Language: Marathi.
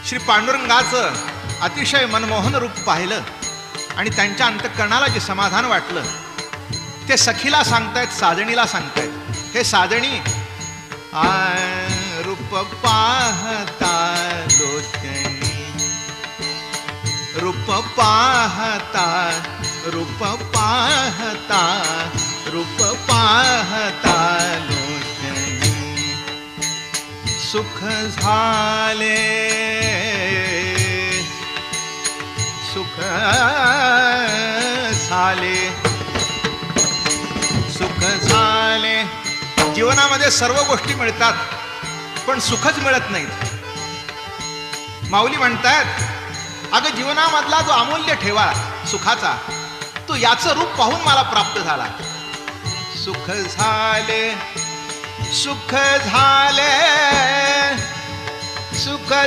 श्री पांडुरंगाचं अतिशय मनमोहन रूप पाहिलं आणि त्यांच्या अंतःकरणाला जे समाधान वाटलं ते सखीला सांगतायत, साजणीला सांगतायत. हे साजणी, रूप पाहता लोचनी, रूप पाहता, रूप पाहता, रूप पाहता लोचनी, सुख झाले, सुख झाले, सुख झाले. जीवनामध्ये सर्व गोष्टी मिळतात पण सुखच मिळत नाहीत. माऊली म्हणतात, अगं जीवनामधला जो अमूल्य ठेवा सुखाचा, तो याचं रूप पाहून मला प्राप्त झाला. सुख झाले, सुख झाले, सुख